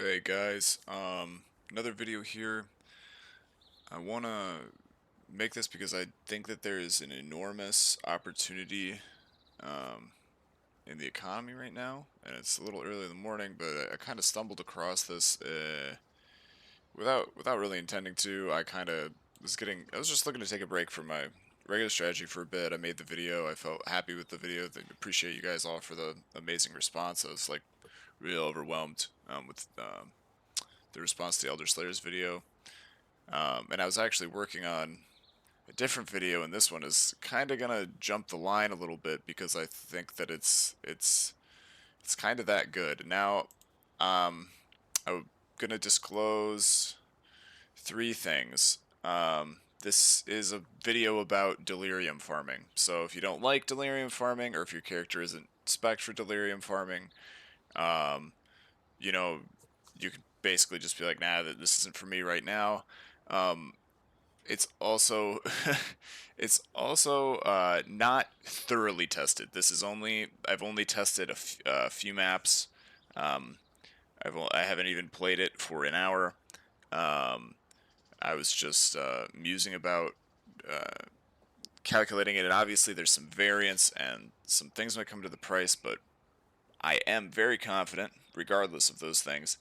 Hey guys, another video here. I want to make this because I think that there is an enormous opportunity um, in the economy right now, and it's a little early in the morning, but I kind of stumbled across this without really intending to. I was just looking to take a break from my regular strategy for a bit. I made the video. I felt happy with the video. I appreciate you guys all for the amazing response. I was like real overwhelmed with the response to the Elder Slayers video. And I was actually working on a different video, and this one is kind of gonna jump the line a little bit because I think that it's kind of that good. Now, I'm gonna disclose three things. This is a video about delirium farming. So if you don't like delirium farming, or if your character isn't spec'd for delirium farming, um, you know, you can basically just be like, nah, this isn't for me right now. Um, it's also it's also not thoroughly tested. I've only tested a few maps. Um, I haven't even played it for an hour. Um, I was just musing about uh, calculating it, and obviously there's some variance and some things might come to the price, but I am very confident, regardless of those things,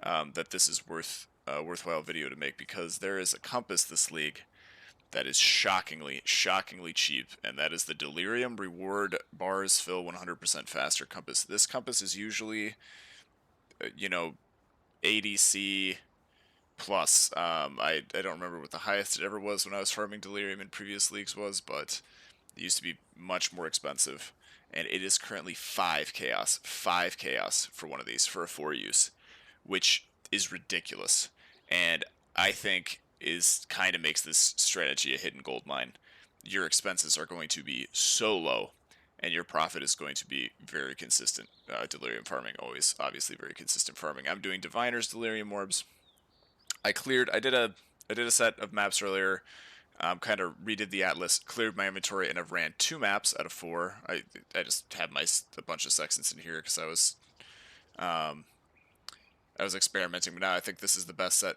that this is worthwhile video to make because there is a compass this league that is shockingly cheap, and that is the Delirium Reward Bars Fill 100% Faster compass. This compass is usually, you know, ADC plus. I don't remember what the highest it ever was when I was farming Delirium in previous leagues was, but it used to be much more expensive. And it is currently 5 chaos for one of these for a 4 use, which is ridiculous. And I think is kind of makes this strategy a hidden gold mine. Your expenses are going to be so low, and your profit is going to be very consistent. Delirium farming, always obviously very consistent farming. I'm doing diviners, delirium orbs. I did a set of maps earlier. Kind of redid the atlas, cleared my inventory, and I've ran 2 maps out of 4. I just had a bunch of sextants in here because um, I was experimenting, but now I think this is the best set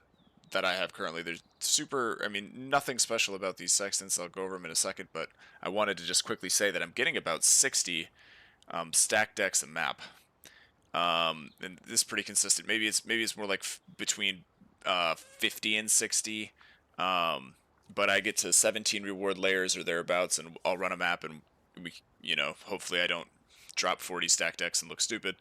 that I have currently. I mean, nothing special about these sextants. I'll go over them in a second, but I wanted to just quickly say that I'm getting about 60 stack decks a map, and this is pretty consistent. Maybe it's more like between 50 and 60, but I get to 17 reward layers or thereabouts, and I'll run a map, and hopefully I don't drop 40 stack decks and look stupid.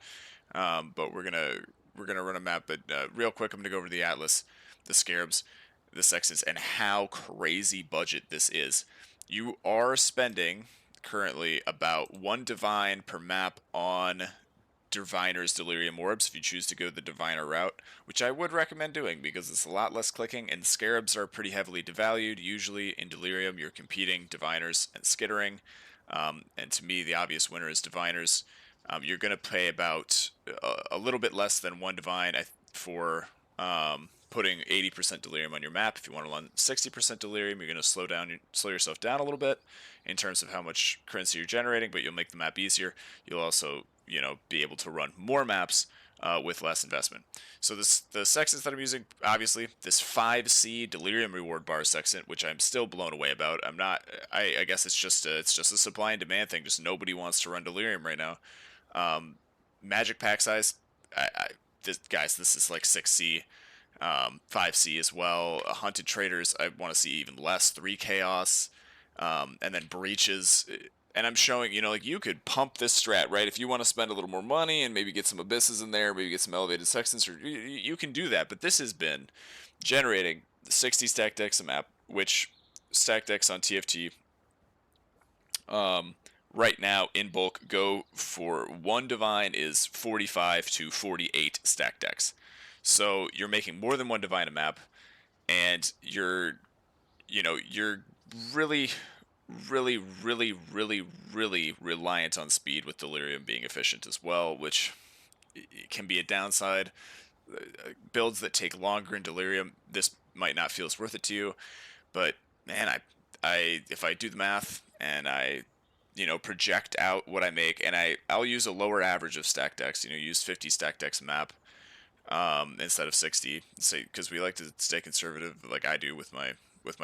But we're gonna run a map. But real quick, I'm gonna go over the atlas, the scarabs, the sextants, and how crazy budget this is. You are spending currently about 1 divine per map on diviner's delirium orbs if you choose to go the diviner route, which I would recommend doing because it's a lot less clicking, and scarabs are pretty heavily devalued. Usually in delirium you're competing diviners and skittering, and to me the obvious winner is diviners. You're going to pay about a little bit less than 1 divine for putting 80% delirium on your map. If you want to run 60% delirium, you're going to slow yourself down a little bit in terms of how much currency you're generating, but you'll make the map easier. You'll also, be able to run more maps with less investment. So the sextants that I'm using, obviously, this 5C delirium reward bar sextant, which I'm still blown away about. I'm not. I guess it's just a supply and demand thing. Just nobody wants to run delirium right now. Magic pack size, this is like 6C, 5C as well. Hunted traitors, I want to see even less, 3 chaos, and then breaches. And I'm showing, like you could pump this strat, right? If you want to spend a little more money and maybe get some abysses in there, maybe get some elevated sextants, or you can do that. But this has been generating 60 stack decks a map, which stack decks on TFT right now in bulk go for 1 divine is 45 to 48 stack decks. So you're making more than 1 divine a map, and you're really, really reliant on speed, with delirium being efficient as well, which can be a downside. Builds that take longer in delirium, this might not feel as worth it to you, but man, if I do the math and I project out what I make, and I'll use a lower average of stack decks. Use 50 stack decks a map. instead of 60, say, because we like to stay conservative, like I do with my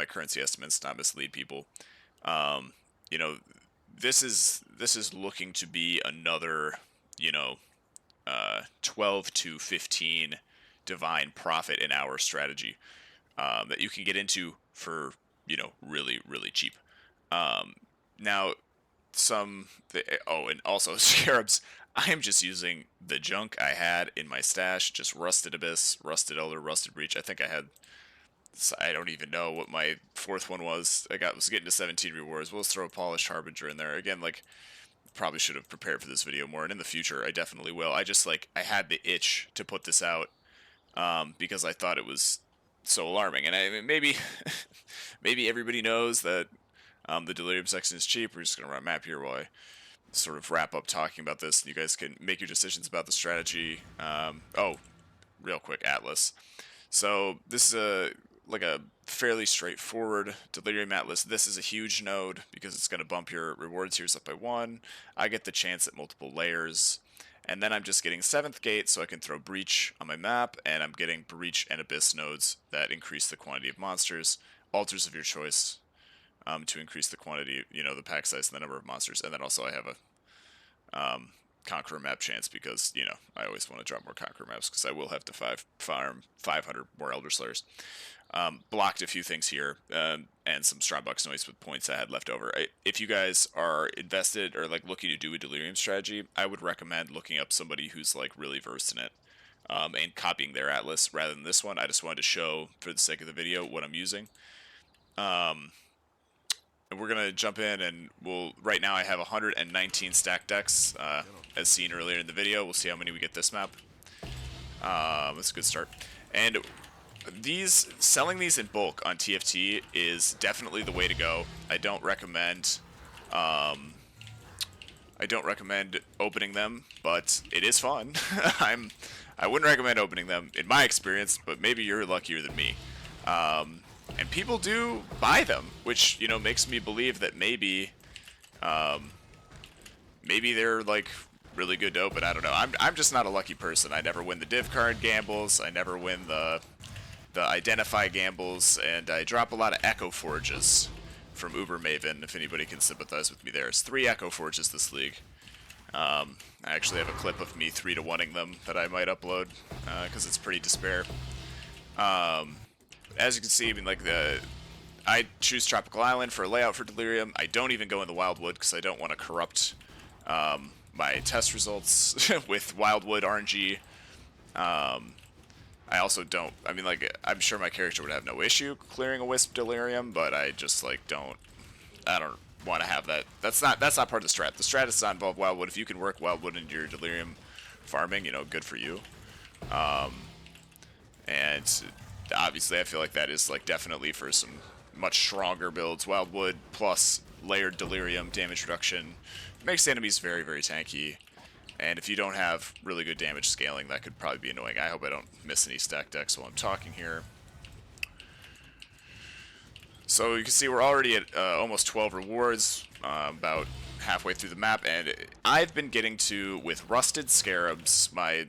currency estimates, not mislead people. Um, you know, this is looking to be another, you know, 12 to 15 divine profit an hour strategy that you can get into for, you know, really really cheap. Um, Now oh, and also scarabs. I am just using the junk I had in my stash, just rusted abyss, rusted elder, rusted breach. I think I had, I don't even know what my fourth one was. Was getting to 17 rewards. We'll just throw a polished harbinger in there again. Like, probably should have prepared for this video more, and in the future I definitely will. I just, like, I had the itch to put this out because I thought it was so alarming, and I mean, maybe maybe everybody knows that the delirium section is cheap. We're just gonna run a map here while I sort of wrap up talking about this, and you guys can make your decisions about the strategy. Oh, real quick, Atlas. So this is like a fairly straightforward delirium atlas. This is a huge node because it's going to bump your rewards here up by 1. I get the chance at multiple layers, and then I'm just getting 7th gate so I can throw breach on my map, and I'm getting breach and abyss nodes that increase the quantity of monsters, altars of your choice, to increase the quantity, you know, the pack size and the number of monsters. And then also I have a Conqueror map chance because, you know, I always want to drop more Conqueror maps because I will have to farm 500 more Elder Slayers. Blocked a few things here, and some Strongbox noise with points I had left over. If you guys are invested or like looking to do a delirium strategy, I would recommend looking up somebody who's like really versed in it, and copying their atlas rather than this one. I just wanted to show, for the sake of the video, what I'm using. And we're gonna jump in, and right now I have 119 stack decks, as seen earlier in the video. We'll see how many we get this map. That's a good start. And selling these in bulk on TFT is definitely the way to go. I don't recommend opening them, but it is fun. I wouldn't recommend opening them in my experience, but maybe you're luckier than me. And people do buy them, which, you know, makes me believe that maybe they're like really good to open. I don't know. I'm just not a lucky person. I never win the div card gambles. I never win the identify gambles, and I drop a lot of echo forges from Uber Maven, if anybody can sympathize with me there. It's 3 echo forges this league. I actually have a clip of me 3-to-1ing them that I might upload, because it's pretty despair. As you can see, I mean, like, I choose Tropical Island for a layout for Delirium. I don't even go in the Wildwood because I don't want to corrupt my test results with Wildwood RNG. I also don't, I mean, like, I'm sure my character would have no issue clearing a Wisp Delirium, but I just, like, I don't want to have that. That's not part of the strat. The strat does not involve Wildwood. If you can work Wildwood into your Delirium farming, you know, good for you. And obviously I feel like that is, like, definitely for some much stronger builds. Wildwood plus layered Delirium damage reduction makes enemies very, very tanky. And if you don't have really good damage scaling, that could probably be annoying. I hope I don't miss any stack decks while I'm talking here. So you can see we're already at almost 12 rewards, about halfway through the map, and I've been getting to, with Rusted Scarabs, my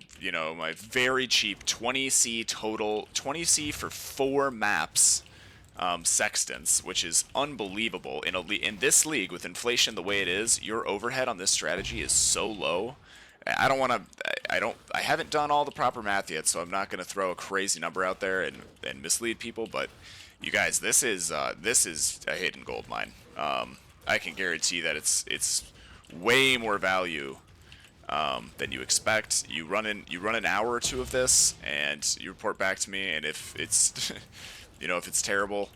very cheap 20C total, 20C for 4 maps, Sextants, which is unbelievable. In this league, with inflation the way it is, your overhead on this strategy is so low. I haven't done all the proper math yet, so I'm not going to throw a crazy number out there and mislead people, but you guys, this is a hidden gold mine. I can guarantee that it's way more value than you expect. You run an hour or 2 of this, and you report back to me, and if it's if it's terrible,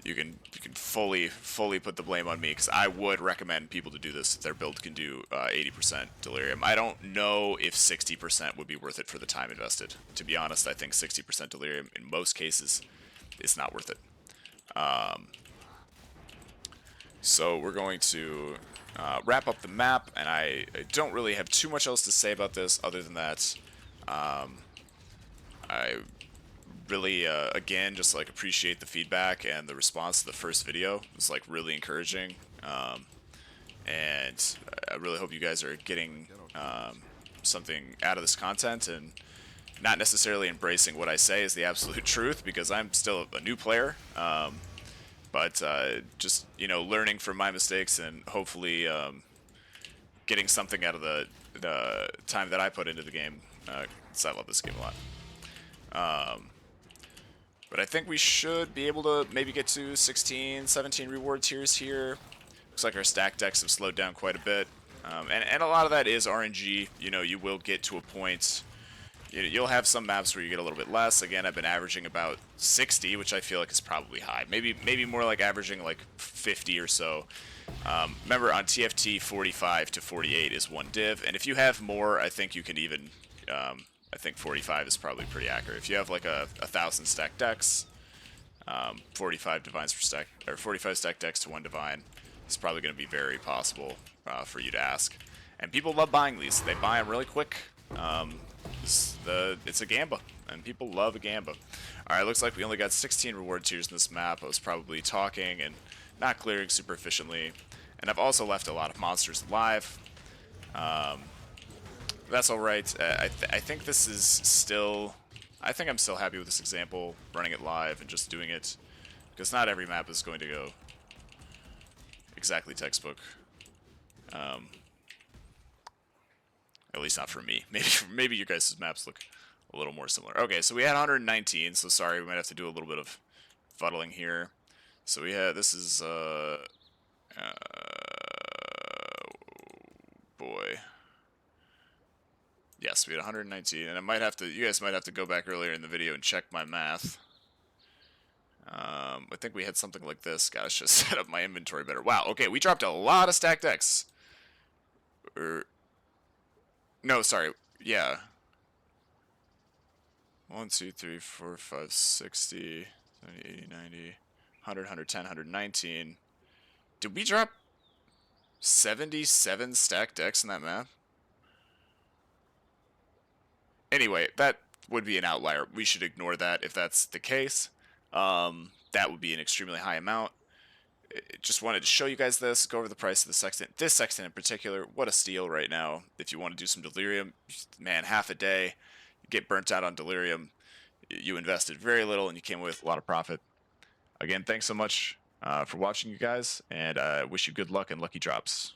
you can fully put the blame on me, because I would recommend people to do this if their build can do 80% Delirium. I don't know if 60% would be worth it for the time invested. To be honest, I think 60% Delirium in most cases is not worth it. So we're going to wrap up the map, and I don't really have too much else to say about this other than that I really, again, just like appreciate the feedback and the response to the first video. It was like really encouraging, and I really hope you guys are getting something out of this content and not necessarily embracing what I say as the absolute truth, because I'm still a new player. But just learning from my mistakes and hopefully getting something out of the time that I put into the game. 'Cause I love this game a lot. But I think we should be able to maybe get to 16, 17 reward tiers here. Looks like our stack decks have slowed down quite a bit. And a lot of that is RNG. You will get to a point. You'll have some maps where you get a little bit less. Again, I've been averaging about 60, which I feel like is probably high. Maybe more like averaging like 50 or so. Remember, on TFT, 45 to 48 is one div, and if you have more, I think you can even. I think 45 is probably pretty accurate. If you have like a 1,000 stack decks, 45 divines per stack, or 45 stack decks to one divine, it's probably going to be very possible for you to ask. And people love buying these. They buy them really quick. It's a gamba, and people love a gamba. Alright, looks like we only got 16 reward tiers in this map. I was probably talking and not clearing super efficiently. And I've also left a lot of monsters alive. That's alright. I think this is still... I think I'm still happy with this example, running it live and just doing it. Because not every map is going to go exactly textbook. At least not for me. Maybe your guys' maps look a little more similar. Okay, so we had 119, so sorry, we might have to do a little bit of fuddling here. So we had, this is, boy. Yes, we had 119, and I might have to, you guys might have to go back earlier in the video and check my math. I think we had something like this. Gosh, just set up my inventory better. Wow, okay, we dropped a lot of stacked decks. No, sorry. Yeah. 1, 2, 3, 4, 5, 60, 70, 80, 90, 100, 110, 119. Did we drop 77 stacked decks in that map? Anyway, that would be an outlier. We should ignore that if that's the case. That would be an extremely high amount. Just wanted to show you guys this, go over the price of the sextant. This sextant in particular, what a steal right now. If you want to do some delirium, man, half a day, you get burnt out on delirium. You invested very little and you came away with a lot of profit. Again, thanks so much for watching, you guys, and I wish you good luck and lucky drops.